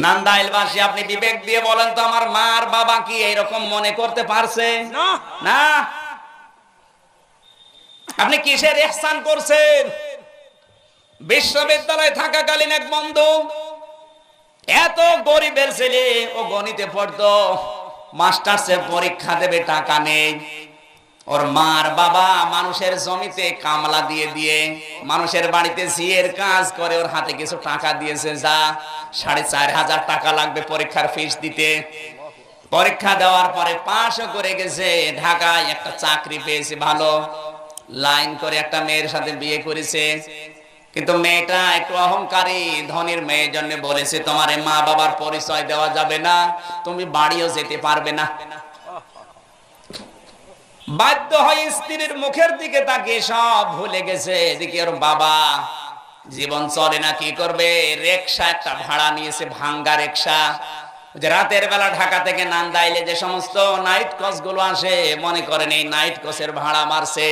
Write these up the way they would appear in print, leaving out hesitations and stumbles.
নান্দাইলবাসী, আপনি বিবেক দিয়ে বলেন তো, আমার মা আর বাবা কি এইরকম মনে করতে পারছে? না। আপনি কিসের ইহসান করছেন? বিশ্ববিদ্যালয়ে থাকাকালীন এক বন্ধু, এত গরিবের ছেলে, ও গণিতে পড়তো, মাস্টার্সের পরীক্ষা দেবে, টাকা নেই। ওর মার বাবা মানুষের জমিতে কামলা দিয়ে দিয়ে মানুষের বাড়িতে ঝিয়ের কাজ করে, ওর হাতে কিছু টাকা দিয়েছে, যা 4,500 টাকা লাগবে পরীক্ষার ফিস দিতে। পরীক্ষা দেওয়ার পরে পাশও করে গেছে, ঢাকায় একটা চাকরি পেয়েছে, ভালো লাইন করে একটা মেয়ের সাথে বিয়ে করেছে। কিন্তু মেয়েটা একটু অহংকারী, ধনীর মেয়ের জন্য বলেছে, তোমার মা বাবার পরিচয় দেওয়া যাবে না, তুমি বাড়িও যেতে পারবে না। বাধ্য হয়ে স্ত্রীর মুখের দিকে তাকিয়ে সব ভুলে গেছে। এদিকে ওর বাবা জীবন চলে না, কি করবে? রিকশা একটা ভাড়া নিয়েছে, ভাঙ্গা রিকশা। যে রাতের বেলা ঢাকা থেকে নান্দাইলে যে সমস্ত নাইট কোচ গুলো আসে, মনে করেন এই নাইট কোচের ভাড়া মারছে।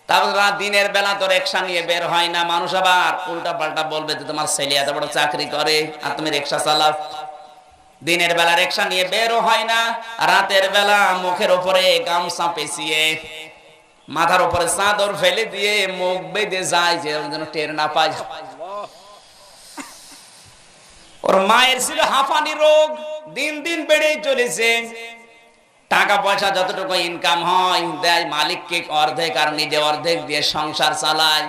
তারপর দিনের বেলা তো রিকশা নিয়ে বের হয় না, মানুষ আবার উল্টা পাল্টা বলবে যে তোমার ছেলে এত বড় চাকরি করে আর তুমি রিকশা চালাও। দিনের বেলা রিকশা নিয়ে বেরও হয় না, রাতের বেলা মুখের উপরে গামছা পেঁচিয়ে, মাথার উপরে চাদর ফেলে দিয়ে মুখ বেঁধে যায়, যে যেন টের না পায়। ওর মায়ের ছিল হাঁপানি রোগ, দিন দিন বেড়েই চলেছে। টাকা পয়সা যতটুকু ইনকাম হয় দেয় মালিককে অর্ধেক, আর নিজে অর্ধেক দিয়ে সংসার চালায়।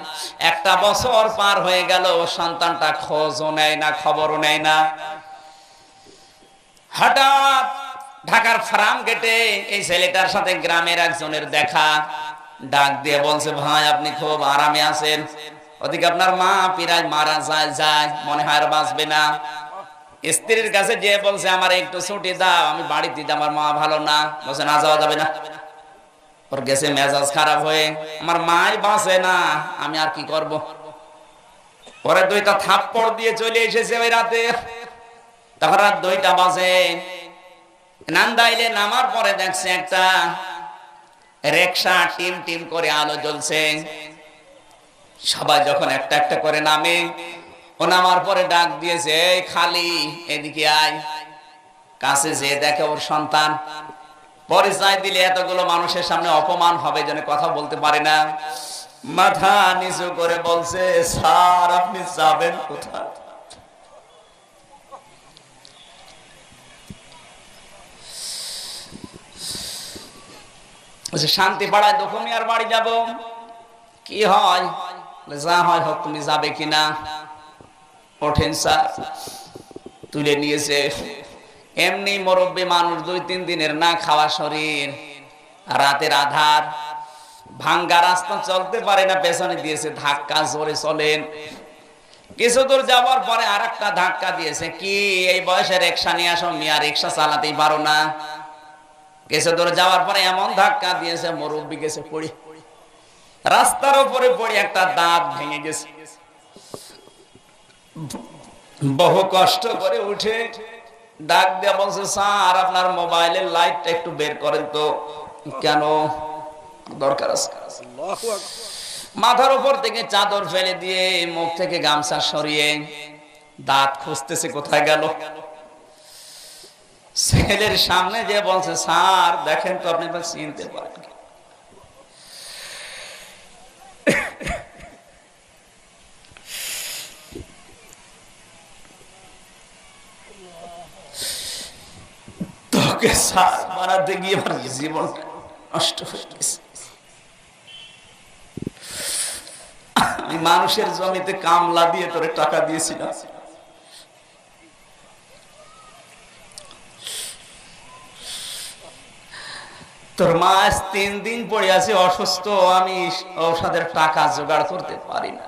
একটা বছর পার হয়ে গেল, সন্তানটা খোঁজও নেয় না, খবরও নেয় না। হঠাৎ ঢাকার ফার্ম গেটে এই ছেলেটার সাথে গ্রামের একজনের দেখা, ডাক দিয়ে বলছে, ভাই আপনি খুব আরামে আছেন, ওদিকে আপনার মা প্রায় মারা যায়, মনে হয় আর বাঁচবে না। স্ত্রীর কাছে যে বলছে, আমার একটু ছুটি দাও, আমি বাড়িতে দিতে, আমার মা ভালো না। বলছে, না যাওয়া যাবে না। ওর গেছে মেজাজ খারাপ হয়ে, আমার মাই বাঁচে না, আমি আর কি করব। পরে 2টা থাপ্পড় দিয়ে চলে এসেছে ওই রাতে। তখন রাত 2টা বাজে। নান্দাইলে নামার পরে দেখছে একটা রিকশা টিম টিম করে আলো জ্বলছে। সবাই যখন একটা একটা করে নামে, ও নামার পরে ডাক দিয়েছে, এই খালি এদিকে আয়। কাছে যে দেখে ওর সন্তান। পরিচয় দিলে এতগুলো মানুষের সামনে অপমান হবে, যেন কথা বলতে পারে না। মাথা নিচু করে বলছে, স্যার আপনি যাবেন কোথায়? শান্তি পাড়ায় দখমি আর বাড়ি যাব। কি হয়? যা হয় হোক, তুমি যাবে কিনা? ওঠেন স্যার। তুলে নিয়েছে। এমনি মুরব্বী মানুষ, 2-3 দিনের না খাওয়া শরীর, রাতের আধার, ভাঙ্গা রাস্তা, চলতে পারে না, পেছনে দিয়েছে ধাক্কা, জোরে চলেন। কিছু দূর যাওয়ার পরে আর একটা ধাক্কা দিয়েছে, কি এই বয়সে রিকশা নিয়ে আসো, মিয়া রিকশা চালাতেই পারো না। কিছু দূর যাওয়ার পরে এমন ধাক্কা দিয়েছে, মুরব্বী গেছে পড়ি, রাস্তার উপরে পড়ে একটা দাঁত ভেঙে গেছে। বহু কষ্ট করে উঠে ডাক দিয়ে বলছে, স্যার আপনার মোবাইলের লাইটটা একটু বের করেন তো। কেন? দরকার আছে। মাথার উপর থেকে চাদর ফেলে দিয়ে মুখ থেকে গামছা সরিয়ে দাঁত খুঁজতেছে, কোথায় গেল। ছেলের সামনে যে বলছে, স্যার দেখেন তো আপনি চিনতে পারেন। তোকে স্যার বানাতে গিয়ে আমার জীবন নষ্ট হয়ে গেছে। আমি মানুষের জমিতে কামলা দিয়ে তোরে টাকা দিয়েছিলাম, তোর মা 3 দিন পড়ে আছে অসুস্থ, আমি ঔষধের টাকা জোগাড় করতে পারি না।